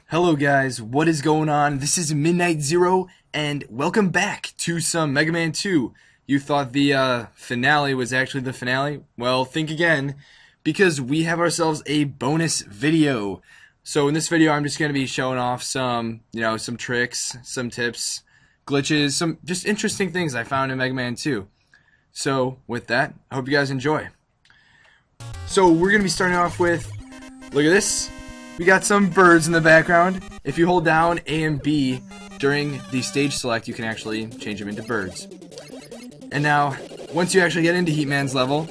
Hello guys, what is going on? This is Midnight Zero, and welcome back to some Mega Man 2. You thought the finale was actually the finale? Well, think again, because we have ourselves a bonus video. So in this video, I'm just going to be showing off some, some tricks, some tips, glitches, some just interesting things I found in Mega Man 2. So with that, I hope you guys enjoy. So we're going to be starting off with, look at this. We got some birds in the background. If you hold down A and B during the stage select, you can actually change them into birds. And now, once you actually get into Heatman's level,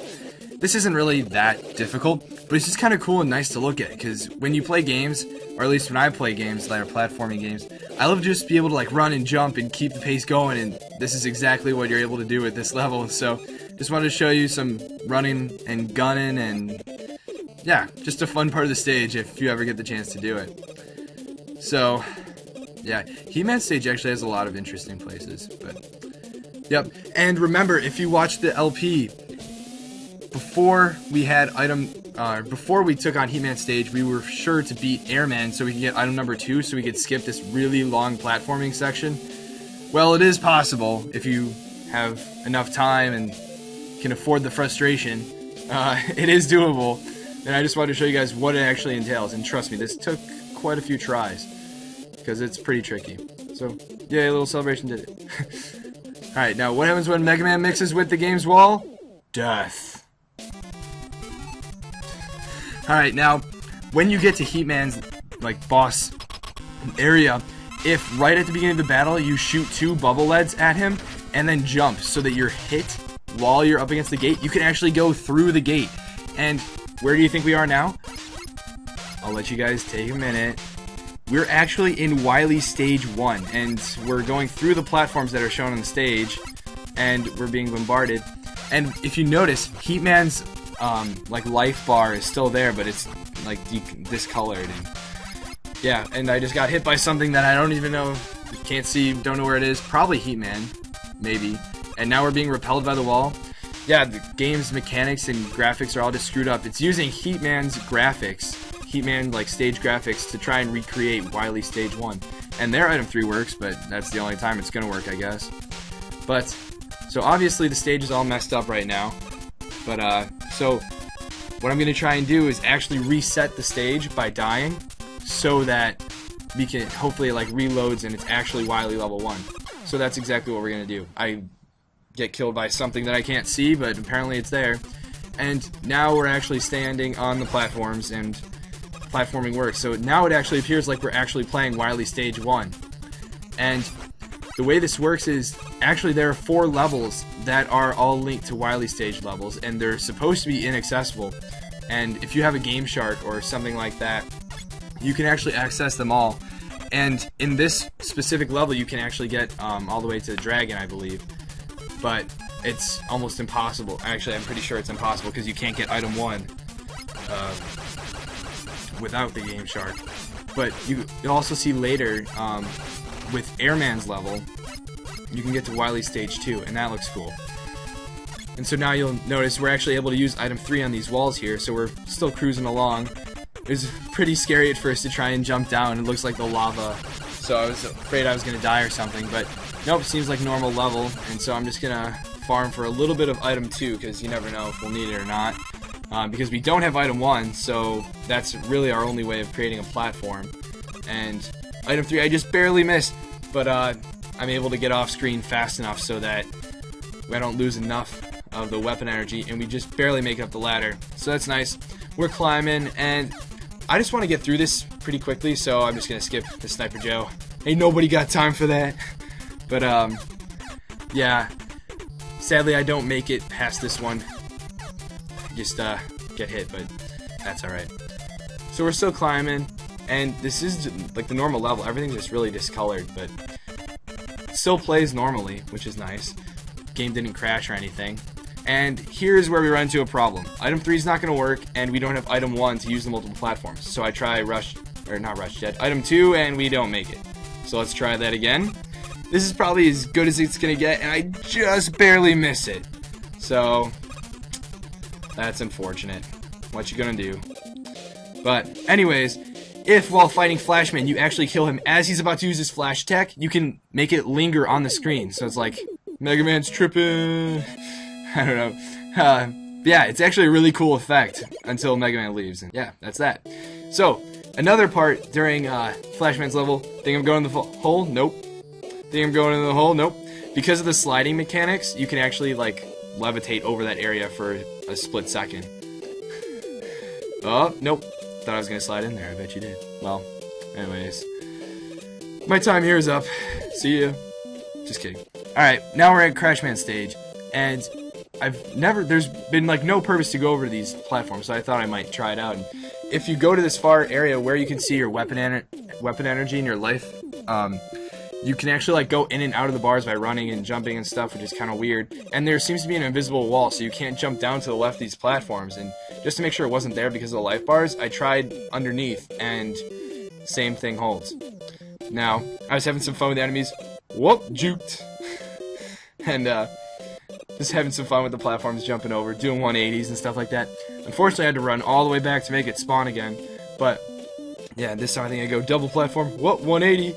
this isn't really that difficult, but it's just kind of cool and nice to look at, because when you play games, or at least when I play games that are platforming games, I love to just be able to like run and jump and keep the pace going, and this is exactly what you're able to do with this level. So, just wanted to show you some running and gunning and yeah, just a fun part of the stage if you ever get the chance to do it. So, yeah, He-Man stage actually has a lot of interesting places, but, yep. And remember, if you watch the LP, before we had before we took on He-Man stage, we were sure to beat Airman so we could get item number 2, so we could skip this really long platforming section. Well, it is possible if you have enough time and can afford the frustration. It is doable. And I just wanted to show you guys what it actually entails. And trust me, this took quite a few tries, because it's pretty tricky. So, yeah, a little celebration did it. Alright, now what happens when Mega Man mixes with the game's wall? Death. Alright, now, when you get to Heatman's, like, boss area, if right at the beginning of the battle you shoot 2 bubble leads at him, and then jump so that you're hit while you're up against the gate, you can actually go through the gate. And where do you think we are now? I'll let you guys take a minute. We're actually in Wily Stage 1, and we're going through the platforms that are shown on the stage, and we're being bombarded. And if you notice, Heatman's like life bar is still there, but it's like discolored. And yeah, and I just got hit by something that I don't even know, can't see, don't know where it is. Probably Heatman, maybe. And now we're being repelled by the wall. Yeah, the game's mechanics and graphics are all just screwed up. It's using Heatman's graphics, Heatman like stage graphics, to try and recreate Wily Stage 1. And their item 3 works, but that's the only time it's gonna work, I guess. But, so obviously the stage is all messed up right now. But, so, what I'm gonna try and do is actually reset the stage by dying, so that we can, hopefully it like reloads and it's actually Wily level 1. So that's exactly what we're gonna do. I get killed by something that I can't see, but apparently it's there. And now we're actually standing on the platforms, and platforming works. So now it actually appears like we're actually playing Wily Stage 1. And the way this works is, actually there are 4 levels that are all linked to Wily Stage levels, and they're supposed to be inaccessible. And if you have a Game Shark or something like that, you can actually access them all. And in this specific level, you can actually get all the way to the dragon, I believe. But it's almost impossible. Actually, I'm pretty sure it's impossible, because you can't get item 1 without the Game Shark. But you also see later, with Airman's level, you can get to Wily Stage 2, and that looks cool. And so now you'll notice we're actually able to use item 3 on these walls here, so we're still cruising along. It was pretty scary at first to try and jump down. It looks like the lava, so I was afraid I was going to die or something, but nope, seems like normal level, and so I'm just gonna farm for a little bit of item 2, because you never know if we'll need it or not. Because we don't have item 1, so that's really our only way of creating a platform. And item 3 I just barely missed, but I'm able to get off screen fast enough so that I don't lose enough of the weapon energy, and we just barely make it up the ladder. So that's nice. We're climbing, and I just want to get through this pretty quickly, so I'm just gonna skip the Sniper Joe. Ain't nobody got time for that. But, yeah, sadly I don't make it past this one. Just, get hit, but that's alright. So we're still climbing, and this is, like, the normal level. Everything's just really discolored, but it still plays normally, which is nice. Game didn't crash or anything. And here's where we run into a problem. Item 3 is not going to work, and we don't have item 1 to use the multiple platforms. So I try item 2, and we don't make it. So let's try that again. This is probably as good as it's gonna get, and I just barely miss it. So that's unfortunate. What you gonna do? But anyways, if while fighting Flashman you actually kill him as he's about to use his flash attack, you can make it linger on the screen. So it's like, Megaman's tripping. I don't know. Yeah, it's actually a really cool effect until Megaman leaves. And yeah, that's that. So, another part during Flashman's level, think I'm going in the hole? Nope. Think I'm going in the hole? Nope. Because of the sliding mechanics, you can actually, like, levitate over that area for a split second. Oh, nope. Thought I was going to slide in there. I bet you did. Well, anyways. My time here is up. See ya. Just kidding. Alright, now we're at Crashman stage. And there's been, like, no purpose to go over to these platforms, so I thought I might try it out. And if you go to this far area where you can see your weapon energy and your life, you can actually, like, go in and out of the bars by running and jumping and stuff, which is kind of weird. And there seems to be an invisible wall, so you can't jump down to the left of these platforms. And just to make sure it wasn't there because of the life bars, I tried underneath, and same thing holds. Now, I was having some fun with the enemies. Whoop, juked. And, just having some fun with the platforms, jumping over, doing 180s and stuff like that. Unfortunately, I had to run all the way back to make it spawn again. But, yeah, this time I think I go double platform. Whoop, 180.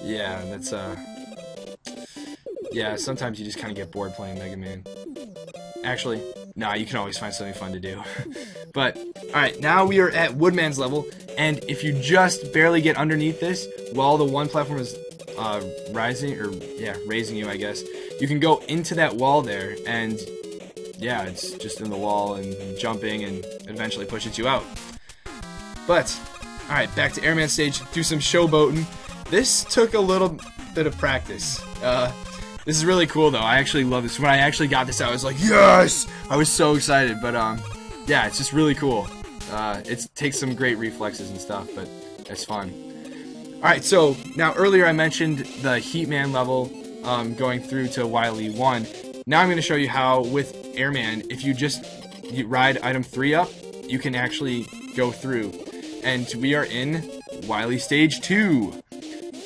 Yeah, that's, yeah, sometimes you just kind of get bored playing Mega Man. Actually, nah, you can always find something fun to do. But, alright, now we are at Woodman's level, and if you just barely get underneath this, while the one platform is, raising you, I guess, you can go into that wall there, and, yeah, it's just in the wall and jumping, and eventually pushes you out. But, alright, back to Airman stage, do some showboatin'. This took a little bit of practice. This is really cool, though. I actually love this. When I actually got this out, I was like, yes! I was so excited, but, yeah, it's just really cool. It takes some great reflexes and stuff, but it's fun. Alright, so, now earlier I mentioned the Heatman level, going through to Wily 1. Now I'm going to show you how, with Airman, if you just ride item 3 up, you can actually go through. And we are in Wily Stage 2.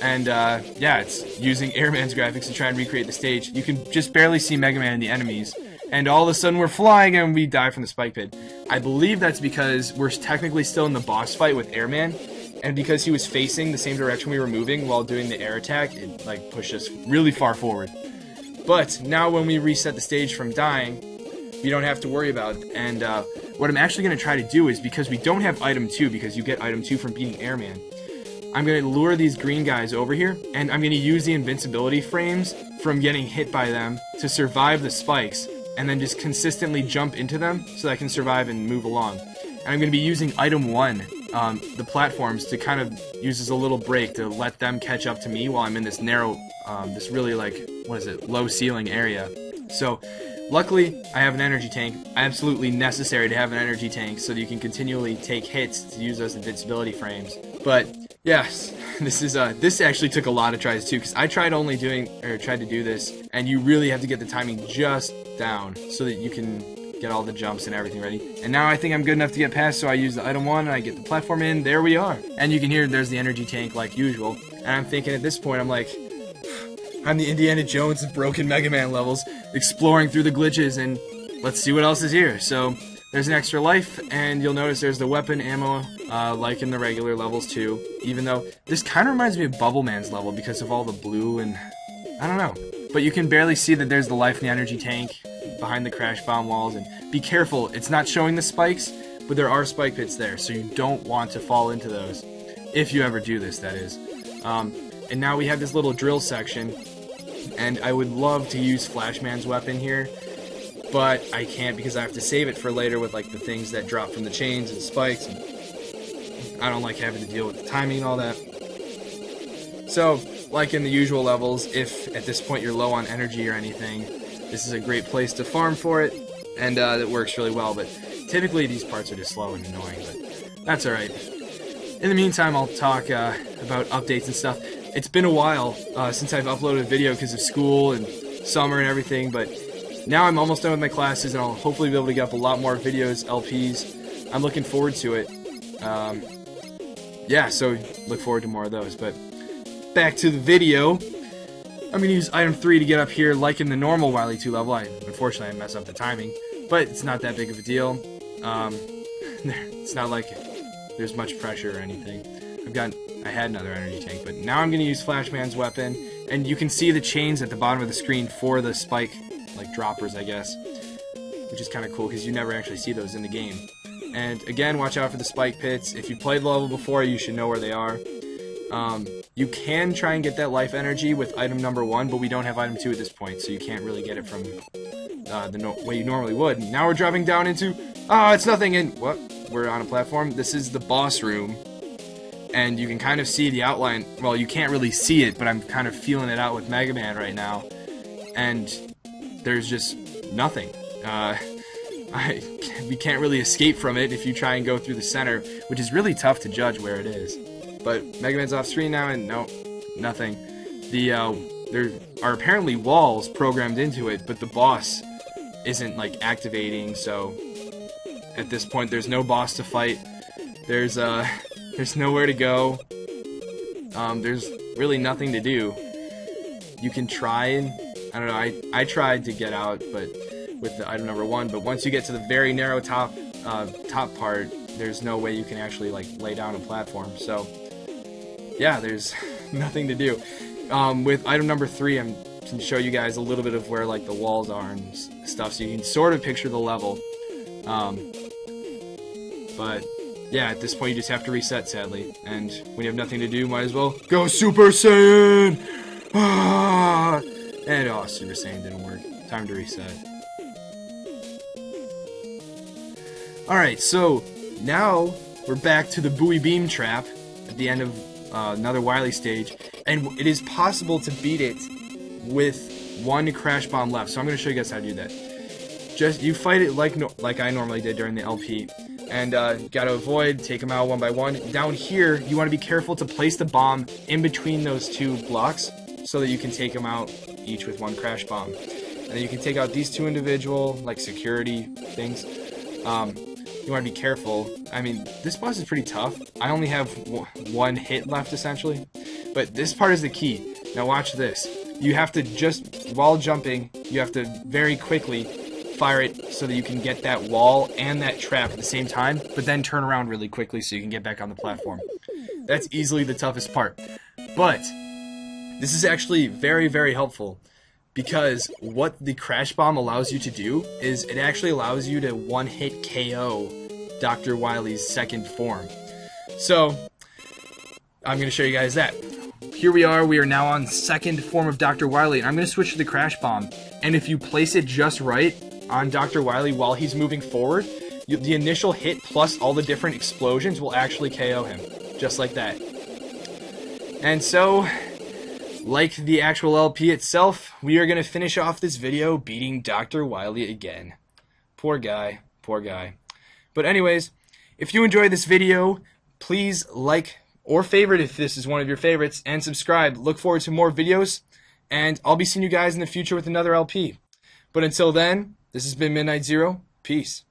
And, yeah, it's using Airman's graphics to try and recreate the stage. You can just barely see Mega Man and the enemies. And all of a sudden we're flying and we die from the spike pit. I believe that's because we're technically still in the boss fight with Airman. And because he was facing the same direction we were moving while doing the air attack, it, like, pushed us really far forward. But now when we reset the stage from dying, we don't have to worry about it. And, what I'm actually going to try to do is, because we don't have item 2, because you get item 2 from beating Airman, I'm going to lure these green guys over here, and I'm going to use the invincibility frames from getting hit by them to survive the spikes, and then just consistently jump into them so that I can survive and move along. And I'm going to be using item 1, the platforms, to kind of use as a little break to let them catch up to me while I'm in this narrow, this really, like, what is it, low ceiling area. So, luckily, I have an energy tank. Absolutely necessary to have an energy tank so that you can continually take hits to use those invincibility frames. But, yes, this actually took a lot of tries too, because I tried to do this, and you really have to get the timing just down so that you can get all the jumps and everything ready. And now I think I'm good enough to get past, so I use the item 1 and I get the platform in. There we are. And you can hear there's the energy tank like usual. And I'm thinking at this point, I'm like, I'm the Indiana Jones of broken Mega Man levels, exploring through the glitches, and let's see what else is here. So there's an extra life, and you'll notice there's the weapon ammo, like in the regular levels too, even though this kind of reminds me of Bubble Man's level because of all the blue and I don't know. But you can barely see that there's the life in the energy tank behind the crash bomb walls, and be careful, it's not showing the spikes, but there are spike pits there, so you don't want to fall into those, if you ever do this, that is. And now we have this little drill section, and I would love to use Flashman's weapon here, but I can't because I have to save it for later with, like, the things that drop from the chains and spikes, and I don't like having to deal with the timing and all that. So, like in the usual levels, if at this point you're low on energy or anything, this is a great place to farm for it, and it works really well, but typically these parts are just slow and annoying, but that's alright. In the meantime, I'll talk about updates and stuff. It's been a while since I've uploaded a video because of school and summer and everything, but now I'm almost done with my classes, and I'll hopefully be able to get up a lot more videos, LPs. I'm looking forward to it. Yeah, so look forward to more of those, but back to the video. I'm going to use item 3 to get up here like in the normal Wily 2 level. Unfortunately, I mess up the timing, but it's not that big of a deal. It's not like there's much pressure or anything. I had another energy tank, but now I'm going to use Flashman's weapon, and you can see the chains at the bottom of the screen for the spike, like droppers, I guess, which is kind of cool because you never actually see those in the game. And again, watch out for the spike pits. If you played the level before, you should know where they are. You can try and get that life energy with item number 1, but we don't have item 2 at this point, so you can't really get it from the way you normally would. Now we're dropping down into, it's nothing, and what? We're on a platform. This is the boss room, and you can kind of see the outline. Well, you can't really see it, but I'm kind of feeling it out with Megaman right now, and there's just nothing. We can't really escape from it if you try and go through the center, which is really tough to judge where it is. But Megaman's off screen now, and no, nothing. There are apparently walls programmed into it, but the boss isn't like activating. So at this point, there's no boss to fight. There's nowhere to go. There's really nothing to do. You can try and I don't know. I tried to get out, but with the item number 1. But once you get to the very narrow top part, there's no way you can actually like lay down a platform. So yeah, there's nothing to do. With item number 3, I'm going to show you guys a little bit of where like the walls are and stuff, so you can sort of picture the level. But yeah, at this point you just have to reset, sadly. And when you have nothing to do, might as well go Super Saiyan! And Super Saiyan didn't work. Time to reset. Alright, so now we're back to the buoy beam trap at the end of another Wily stage, and it is possible to beat it with 1 crash bomb left. So I'm going to show you guys how to do that. Just you fight it like I normally did during the LP, and gotta avoid, take them out one by one. Down here, you want to be careful to place the bomb in between those 2 blocks so that you can take them out each with 1 crash bomb. And then you can take out these 2 individual like security things. You want to be careful. I mean, this boss is pretty tough. I only have 1 hit left, essentially. But this part is the key. Now watch this. You have to just, while jumping, you have to very quickly fire it so that you can get that wall and that trap at the same time, but then turn around really quickly so you can get back on the platform. That's easily the toughest part. But this is actually very, very helpful, because what the crash bomb allows you to do is it actually allows you to 1-hit KO Dr. Wily's 2nd form. So I'm going to show you guys that. Here we are now on 2nd form of Dr. Wily, and I'm going to switch to the crash bomb. And if you place it just right on Dr. Wily while he's moving forward, the initial hit plus all the different explosions will actually KO him, just like that. And so, like the actual LP itself, we are going to finish off this video beating Dr. Wily again. Poor guy, poor guy. But anyways, if you enjoyed this video, please like or favorite if this is one of your favorites, and subscribe. Look forward to more videos, and I'll be seeing you guys in the future with another LP. But until then, this has been Midnight Zero. Peace.